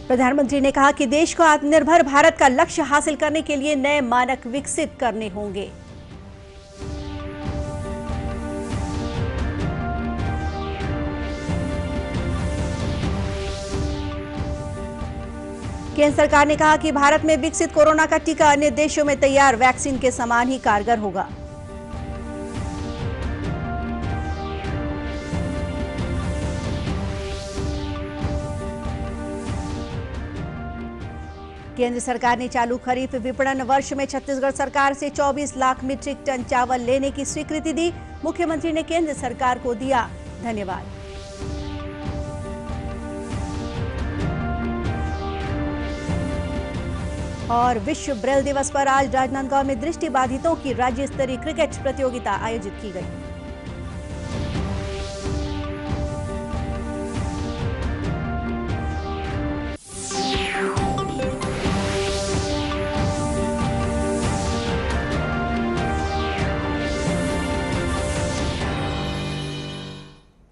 प्रधानमंत्री ने कहा कि देश को आत्मनिर्भर भारत का लक्ष्य हासिल करने के लिए नए मानक विकसित करने होंगे। केंद्र सरकार ने कहा कि भारत में विकसित कोरोना का टीका अन्य देशों में तैयार वैक्सीन के समान ही कारगर होगा। केंद्र सरकार ने चालू खरीफ विपणन वर्ष में छत्तीसगढ़ सरकार से 24 लाख मीट्रिक टन चावल लेने की स्वीकृति दी। मुख्यमंत्री ने केंद्र सरकार को दिया धन्यवाद। और विश्व ब्रेल दिवस पर आज राजनांदगांव में दृष्टिबाधितों की राज्य स्तरीय क्रिकेट प्रतियोगिता आयोजित की गई।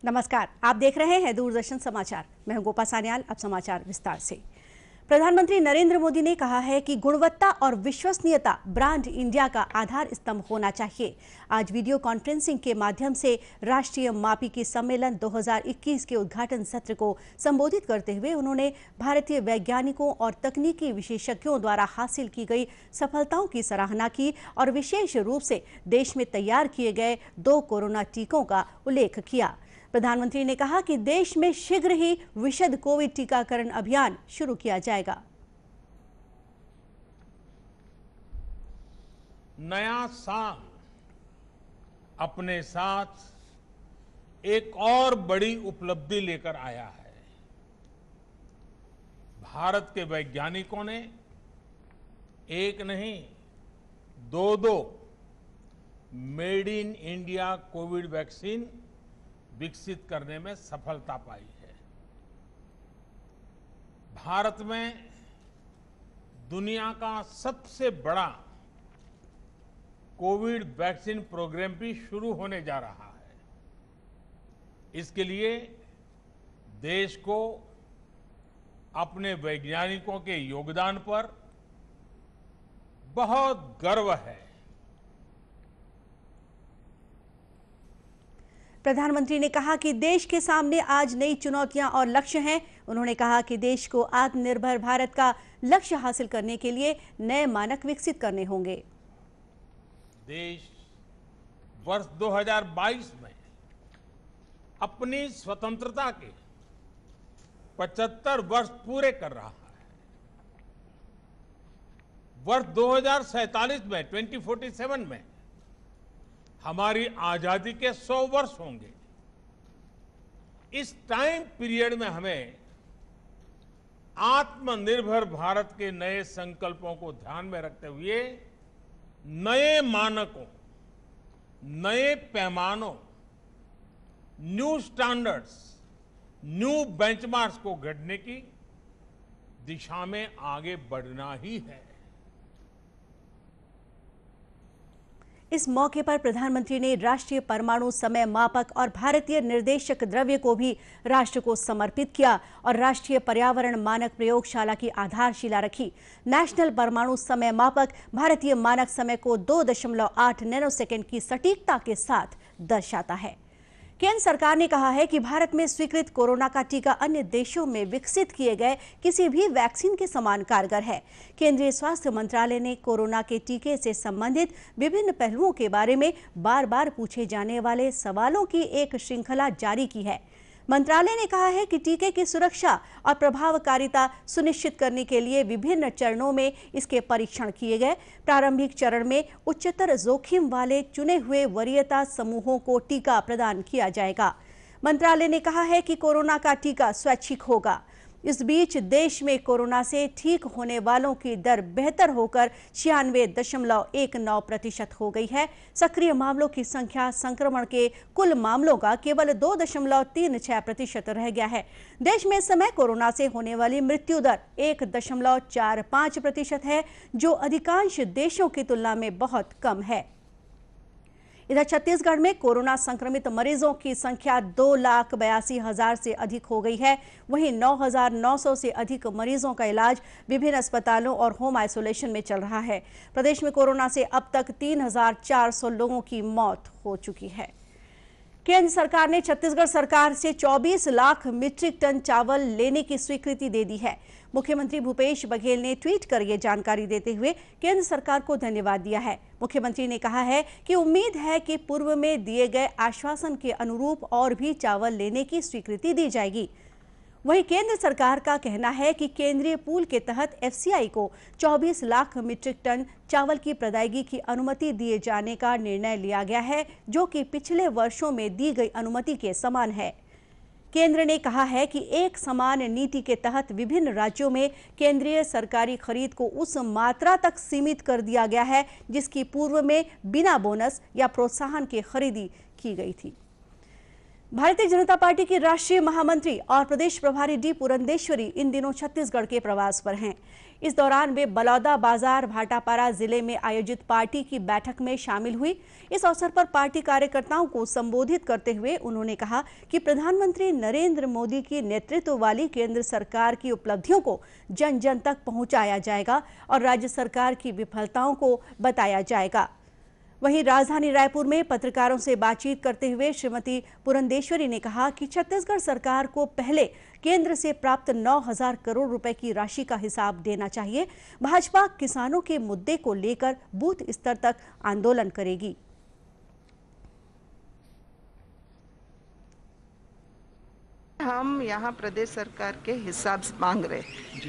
नमस्कार, आप देख रहे हैं दूरदर्शन समाचार। मैं हूं गोपा सान्याल। अब समाचार विस्तार से। प्रधानमंत्री नरेंद्र मोदी ने कहा है कि गुणवत्ता और विश्वसनीयता ब्रांड इंडिया का आधार स्तंभ होना चाहिए। आज वीडियो कॉन्फ्रेंसिंग के माध्यम से राष्ट्रीय मापिकी सम्मेलन 2021 के उद्घाटन सत्र को संबोधित करते हुए उन्होंने भारतीय वैज्ञानिकों और तकनीकी विशेषज्ञों द्वारा हासिल की गई सफलताओं की सराहना की और विशेष रूप से देश में तैयार किए गए 2 कोरोना टीकों का उल्लेख किया। प्रधानमंत्री ने कहा कि देश में शीघ्र ही विशद कोविड टीकाकरण अभियान शुरू किया जाएगा। नया साल अपने साथ एक और बड़ी उपलब्धि लेकर आया है। भारत के वैज्ञानिकों ने एक नहीं 2 made in India Covid vaccine विकसित करने में सफलता पाई है। भारत में दुनिया का सबसे बड़ा कोविड वैक्सीन प्रोग्राम भी शुरू होने जा रहा है। इसके लिए देश को अपने वैज्ञानिकों के योगदान पर बहुत गर्व है। प्रधानमंत्री ने कहा कि देश के सामने आज नई चुनौतियां और लक्ष्य हैं। उन्होंने कहा कि देश को आत्मनिर्भर भारत का लक्ष्य हासिल करने के लिए नए मानक विकसित करने होंगे। देश वर्ष 2022 में अपनी स्वतंत्रता के 75 वर्ष पूरे कर रहा है। वर्ष 2047 में 2047 में हमारी आजादी के 100 वर्ष होंगे। इस टाइम पीरियड में हमें आत्मनिर्भर भारत के नए संकल्पों को ध्यान में रखते हुए नए मानकों, नए पैमानों, न्यू स्टैंडर्ड्स, न्यू बेंचमार्क्स को गढ़ने की दिशा में आगे बढ़ना ही है। इस मौके पर प्रधानमंत्री ने राष्ट्रीय परमाणु समय मापक और भारतीय निर्देशक द्रव्य को भी राष्ट्र को समर्पित किया और राष्ट्रीय पर्यावरण मानक प्रयोगशाला की आधारशिला रखी। नेशनल परमाणु समय मापक भारतीय मानक समय को 2.8 नैनोसेकंड की सटीकता के साथ दर्शाता है। केंद्र सरकार ने कहा है कि भारत में स्वीकृत कोरोना का टीका अन्य देशों में विकसित किए गए किसी भी वैक्सीन के समान कारगर है। केंद्रीय स्वास्थ्य मंत्रालय ने कोरोना के टीके से संबंधित विभिन्न पहलुओं के बारे में बार-बार पूछे जाने वाले सवालों की एक श्रृंखला जारी की है। मंत्रालय ने कहा है कि टीके की सुरक्षा और प्रभावकारिता सुनिश्चित करने के लिए विभिन्न चरणों में इसके परीक्षण किए गए। प्रारंभिक चरण में उच्चतर जोखिम वाले चुने हुए वरीयता समूहों को टीका प्रदान किया जाएगा। मंत्रालय ने कहा है कि कोरोना का टीका स्वैच्छिक होगा। इस बीच देश में कोरोना से ठीक होने वालों की दर बेहतर होकर 96.19% हो गई है। सक्रिय मामलों की संख्या संक्रमण के कुल मामलों का केवल 2.36% रह गया है। देश में इस समय कोरोना से होने वाली मृत्यु दर 1.45% है, जो अधिकांश देशों की तुलना में बहुत कम है। इधर छत्तीसगढ़ में कोरोना संक्रमित मरीजों की संख्या 2,82,000 से अधिक हो गई है। वहीं 9,900 से अधिक मरीजों का इलाज विभिन्न अस्पतालों और होम आइसोलेशन में चल रहा है। प्रदेश में कोरोना से अब तक 3,400 लोगों की मौत हो चुकी है। केंद्र सरकार ने छत्तीसगढ़ सरकार से 24 लाख मीट्रिक टन चावल लेने की स्वीकृति दे दी है। मुख्यमंत्री भूपेश बघेल ने ट्वीट कर यह जानकारी देते हुए केंद्र सरकार को धन्यवाद दिया है। मुख्यमंत्री ने कहा है कि उम्मीद है कि पूर्व में दिए गए आश्वासन के अनुरूप और भी चावल लेने की स्वीकृति दी जाएगी। वहीं केंद्र सरकार का कहना है कि केंद्रीय पूल के तहत एफसीआई को 24 लाख मीट्रिक टन चावल की प्रदायगी की अनुमति दिए जाने का निर्णय लिया गया है, जो कि पिछले वर्षों में दी गई अनुमति के समान है। केंद्र ने कहा है कि एक समान नीति के तहत विभिन्न राज्यों में केंद्रीय सरकारी खरीद को उस मात्रा तक सीमित कर दिया गया है जिसकी पूर्व में बिना बोनस या प्रोत्साहन के खरीदी की गई थी। भारतीय जनता पार्टी की राष्ट्रीय महामंत्री और प्रदेश प्रभारी डी पुरंदेश्वरी इन दिनों छत्तीसगढ़ के प्रवास पर हैं। इस दौरान वे बलौदाबाजार भाटापारा जिले में आयोजित पार्टी की बैठक में शामिल हुई। इस अवसर पर पार्टी कार्यकर्ताओं को संबोधित करते हुए उन्होंने कहा कि प्रधानमंत्री नरेंद्र मोदी की नेतृत्व वाली केंद्र सरकार की उपलब्धियों को जन जन तक पहुंचाया जाएगा और राज्य सरकार की विफलताओं को बताया जाएगा। वहीं राजधानी रायपुर में पत्रकारों से बातचीत करते हुए श्रीमती पुरंदेश्वरी ने कहा कि छत्तीसगढ़ सरकार को पहले केंद्र से प्राप्त 9,000 करोड़ रुपए की राशि का हिसाब देना चाहिए। भाजपा किसानों के मुद्दे को लेकर बूथ स्तर तक आंदोलन करेगी। हम यहाँ प्रदेश सरकार के हिसाब मांग रहे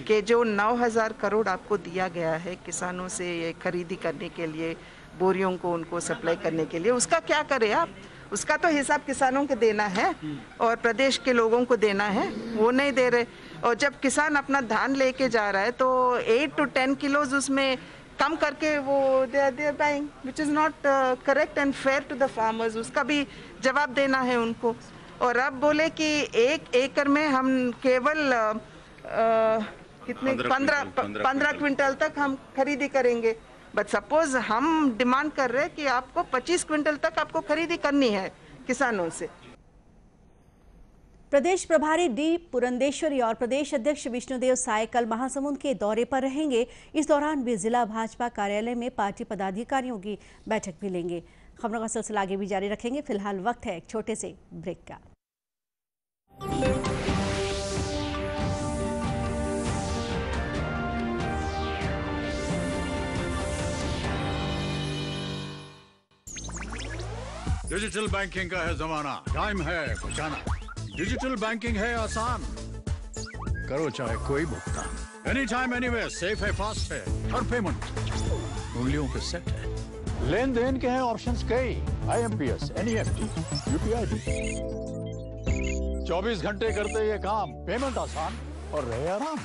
कि जो 9,000 करोड़ आपको दिया गया है किसानों से ये खरीदी करने के लिए, बोरियों को उनको सप्लाई करने के लिए, उसका क्या करें आप? उसका तो हिसाब किसानों को देना है और प्रदेश के लोगों को देना है, वो नहीं दे रहे। और जब किसान अपना धान लेके जा रहा है तो 8 to 10 किलोज उसमें कम करके वो they are buying, which is not correct and fair to the farmers. उसका भी जवाब देना है उनको। और अब बोले कि 1 एकड़ में हम केवल कितने 15 क्विंटल तक हम खरीदी करेंगे। बट सपोज हम डिमांड कर रहे हैं कि आपको 25 क्विंटल तक आपको खरीदी करनी है किसानों से। प्रदेश प्रभारी डी पुरंदेश्वरी और प्रदेश अध्यक्ष विष्णुदेव साय कल महासमुंद के दौरे पर रहेंगे। इस दौरान वे जिला भाजपा कार्यालय में पार्टी पदाधिकारियों की बैठक भी लेंगे। खबरों का सिलसिला आगे भी जारी रखेंगे। फिलहाल वक्त है एक छोटे से ब्रेक का। डिजिटल बैंकिंग का है जमाना, टाइम है बचाना। डिजिटल बैंकिंग है आसान, करो चाहे कोई भुगतान, एनी टाइम एनीवेयर, सेफ है, फास्ट है, हर पेमेंट उंगलियों पे सेट है। लेन देन के हैं ऑप्शंस कई, IMPS, NEFT, UPI भी। 24 घंटे करते ये काम, पेमेंट आसान और रहे आराम।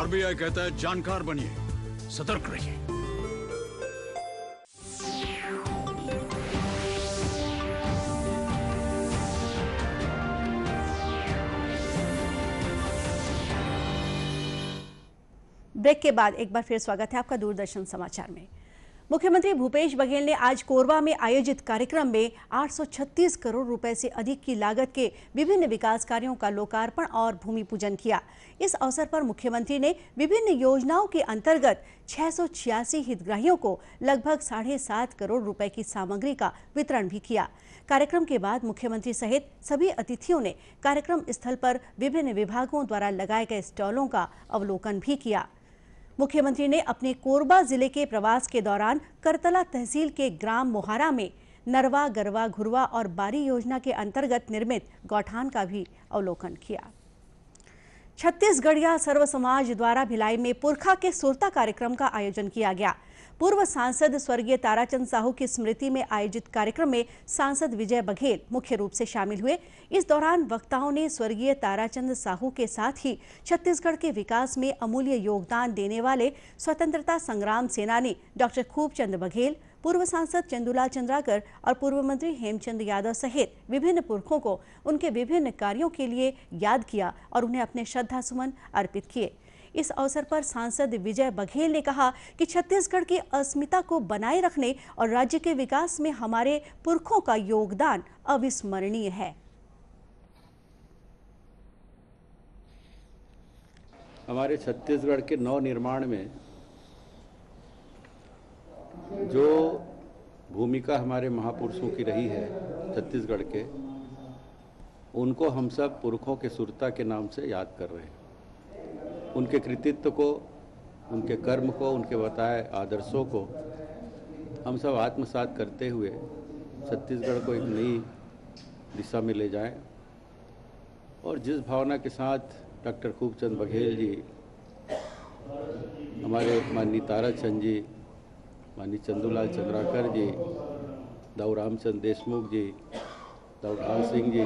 RBI कहता है जानकार बनिए, सतर्क रहिए। ब्रेक के बाद एक बार फिर स्वागत है आपका दूरदर्शन समाचार में। मुख्यमंत्री भूपेश बघेल ने आज कोरबा में आयोजित कार्यक्रम में 836 करोड़ रुपए से अधिक की लागत के विभिन्न विकास कार्यों का लोकार्पण और भूमि पूजन किया। इस अवसर पर मुख्यमंत्री ने विभिन्न योजनाओं के अंतर्गत 686 हितग्राहियों को लगभग 7.5 करोड़ रुपए की सामग्री का वितरण भी किया। कार्यक्रम के बाद मुख्यमंत्री सहित सभी अतिथियों ने कार्यक्रम स्थल पर विभिन्न विभागों द्वारा लगाए गए स्टॉलों का अवलोकन भी किया। मुख्यमंत्री ने अपने कोरबा जिले के प्रवास के दौरान करतला तहसील के ग्राम मोहारा में नरवा, गरवा, घुरवा और बारी योजना के अंतर्गत निर्मित गौठान का भी अवलोकन किया। छत्तीसगढ़िया सर्व समाज द्वारा भिलाई में पुरखा के सुरता कार्यक्रम का आयोजन किया गया। पूर्व सांसद स्वर्गीय ताराचंद साहू की स्मृति में आयोजित कार्यक्रम में सांसद विजय बघेल मुख्य रूप से शामिल हुए। इस दौरान वक्ताओं ने स्वर्गीय ताराचंद साहू के साथ ही छत्तीसगढ़ के विकास में अमूल्य योगदान देने वाले स्वतंत्रता संग्राम सेनानी डॉक्टर खूबचंद बघेल, पूर्व सांसद चंदूलाल चंद्राकर और पूर्व मंत्री हेमचंद यादव सहित विभिन्न पुरखों को उनके विभिन्न कार्यों के लिए याद किया और उन्हें अपने श्रद्धा सुमन अर्पित किए। इस अवसर पर सांसद विजय बघेल ने कहा कि छत्तीसगढ़ की अस्मिता को बनाए रखने और राज्य के विकास में हमारे पुरखों का योगदान अविस्मरणीय है। हमारे छत्तीसगढ़ के नव निर्माण में जो भूमिका हमारे महापुरुषों की रही है छत्तीसगढ़ के, उनको हम सब पुरखों के सुरता के नाम से याद कर रहे हैं। उनके कृतित्व को, उनके कर्म को, उनके बताए आदर्शों को हम सब आत्मसात करते हुए छत्तीसगढ़ को एक नई दिशा में ले जाएं। और जिस भावना के साथ डॉक्टर खूबचंद बघेल जी, हमारे माननीय ताराचंद जी, माननीय चंदूलाल चंद्राकर जी, दाऊ रामचंद्र देशमुख जी, दाऊ ढाल सिंह जी,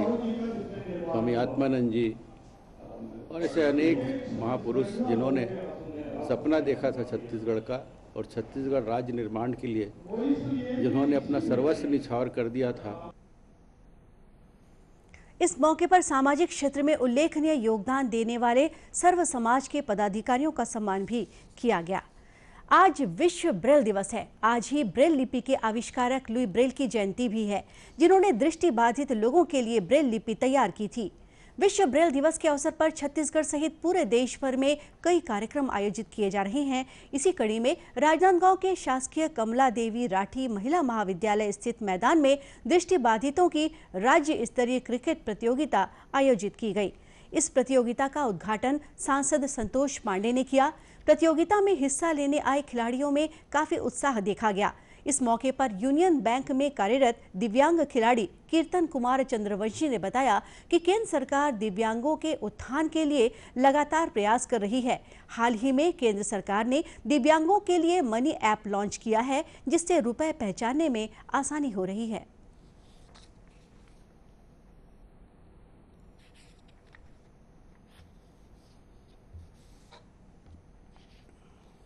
स्वामी आत्मानंद जी और ऐसे अनेक महापुरुष जिन्होंने सपना देखा था छत्तीसगढ़ का और छत्तीसगढ़ राज्य निर्माण के लिए जिन्होंने अपना सर्वस्व निछावर कर दिया था। इस मौके पर सामाजिक क्षेत्र में उल्लेखनीय योगदान देने वाले सर्व समाज के पदाधिकारियों का सम्मान भी किया गया। आज विश्व ब्रेल दिवस है। आज ही ब्रेल लिपि के आविष्कारक लुई ब्रेल की जयंती भी है, जिन्होंने दृष्टिबाधित लोगों के लिए ब्रेल लिपि तैयार की थी। विश्व ब्रेल दिवस के अवसर पर छत्तीसगढ़ सहित पूरे देश भर में कई कार्यक्रम आयोजित किए जा रहे हैं। इसी कड़ी में राजनांदगांव के शासकीय कमला देवी राठी महिला महाविद्यालय स्थित मैदान में दृष्टिबाधितों की राज्य स्तरीय क्रिकेट प्रतियोगिता आयोजित की गई। इस प्रतियोगिता का उद्घाटन सांसद संतोष पांडे ने किया। प्रतियोगिता में हिस्सा लेने आए खिलाड़ियों में काफी उत्साह देखा गया। इस मौके पर यूनियन बैंक में कार्यरत दिव्यांग खिलाड़ी कीर्तन कुमार चंद्रवंशी ने बताया कि केंद्र सरकार दिव्यांगों के उत्थान के लिए लगातार प्रयास कर रही है। हाल ही में केंद्र सरकार ने दिव्यांगों के लिए मनी ऐप लॉन्च किया है, जिससे रुपए पहचानने में आसानी हो रही है।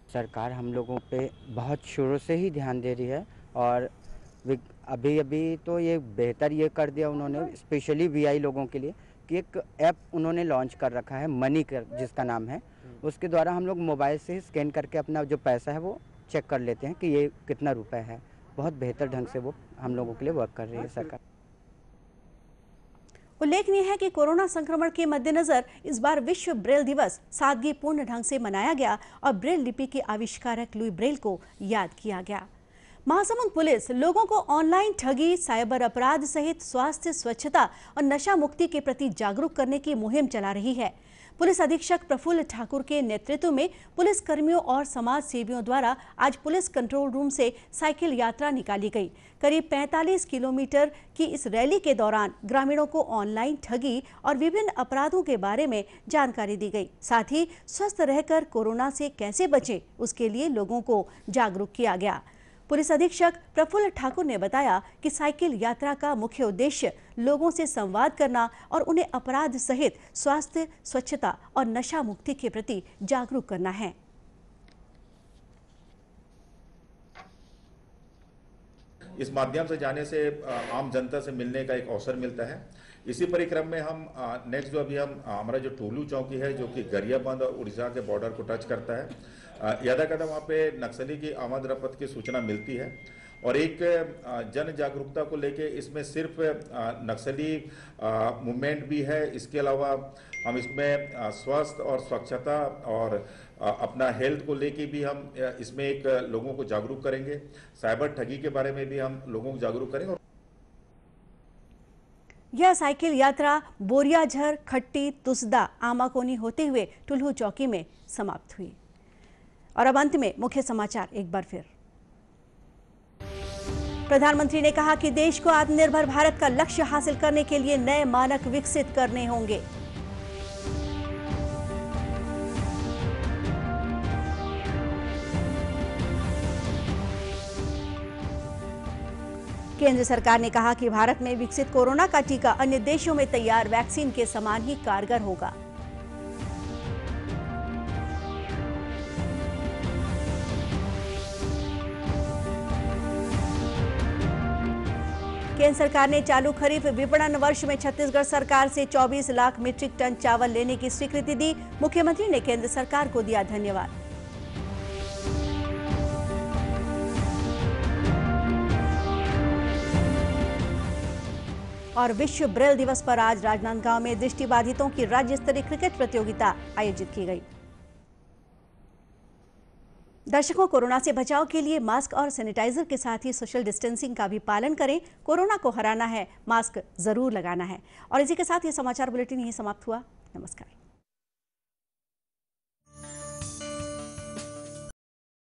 सरकार हम लोगों पे बहुत शुरू से ही ध्यान दे रही है और अभी तो ये बेहतर ये कर दिया उन्होंने, स्पेशली वीआई लोगों के लिए, कि एक ऐप उन्होंने लॉन्च कर रखा है मनी कर, जिसका नाम है। उसके द्वारा हम लोग मोबाइल से स्कैन करके अपना जो पैसा है वो चेक कर लेते हैं कि ये कितना रुपए है। बहुत बेहतर ढंग से वो हम लोगों के लिए वर्क कर रही है सरकार। उल्लेखनीय है कि कोरोना संक्रमण के मद्देनजर इस बार विश्व ब्रेल दिवस सादगीपूर्ण ढंग से मनाया गया और ब्रेल लिपि के आविष्कारक लुई ब्रेल को याद किया गया। महासमुंद पुलिस लोगों को ऑनलाइन ठगी, साइबर अपराध सहित स्वास्थ्य, स्वच्छता और नशा मुक्ति के प्रति जागरूक करने की मुहिम चला रही है। पुलिस अधीक्षक प्रफुल्ल ठाकुर के नेतृत्व में पुलिस कर्मियों और समाज सेवियों द्वारा आज पुलिस कंट्रोल रूम से साइकिल यात्रा निकाली गई। करीब 45 किलोमीटर की इस रैली के दौरान ग्रामीणों को ऑनलाइन ठगी और विभिन्न अपराधों के बारे में जानकारी दी गई। साथ ही स्वस्थ रहकर कोरोना से कैसे बचें, उसके लिए लोगों को जागरूक किया गया। पुलिस अधीक्षक प्रफुल्ल ठाकुर ने बताया कि साइकिल यात्रा का मुख्य उद्देश्य लोगों से संवाद करना और उन्हें अपराध सहित स्वास्थ्य, स्वच्छता और नशा मुक्ति के प्रति जागरूक करना है। इस माध्यम से जाने से आम जनता से मिलने का एक अवसर मिलता है। इसी परिक्रम में हम नेक्स्ट जो अभी हम हमारा जो टोलू चौकी है, जो कि गरियाबंद और उड़ीसा के बॉर्डर को टच करता है, यदाकदा वहाँ पे नक्सली की आमद रफ्त की सूचना मिलती है और एक जन जागरूकता को लेके इसमें सिर्फ नक्सली मूवमेंट भी है। इसके अलावा हम इसमें स्वास्थ्य और स्वच्छता और अपना हेल्थ को लेके भी हम इसमें एक लोगों को जागरूक करेंगे। साइबर ठगी के बारे में भी हम लोगों को जागरूक करेंगे। यह साइकिल यात्रा बोरियाझर, खट्टी, तुसदा, आमाकोनी होते हुए टुल्हू चौकी में समाप्त हुई। और अब अंत में मुख्य समाचार एक बार फिर। प्रधानमंत्री ने कहा कि देश को आत्मनिर्भर भारत का लक्ष्य हासिल करने के लिए नए मानक विकसित करने होंगे। केंद्र सरकार ने कहा कि भारत में विकसित कोरोना का टीका अन्य देशों में तैयार वैक्सीन के समान ही कारगर होगा। केंद्र सरकार ने चालू खरीफ विपणन वर्ष में छत्तीसगढ़ सरकार से 24 लाख मीट्रिक टन चावल लेने की स्वीकृति दी। मुख्यमंत्री ने केंद्र सरकार को दिया धन्यवाद। और विश्व ब्रेल दिवस पर आज राजनांदगांव में दृष्टिबाधितों की राज्य स्तरीय क्रिकेट प्रतियोगिता आयोजित की गई। दर्शकों, कोरोना से बचाव के लिए मास्क और सैनिटाइजर के साथ ही सोशल डिस्टेंसिंग का भी पालन करें। कोरोना को हराना है, मास्क जरूर लगाना है। और इसी के साथ ये समाचार बुलेटिन यहीं समाप्त हुआ। नमस्कार।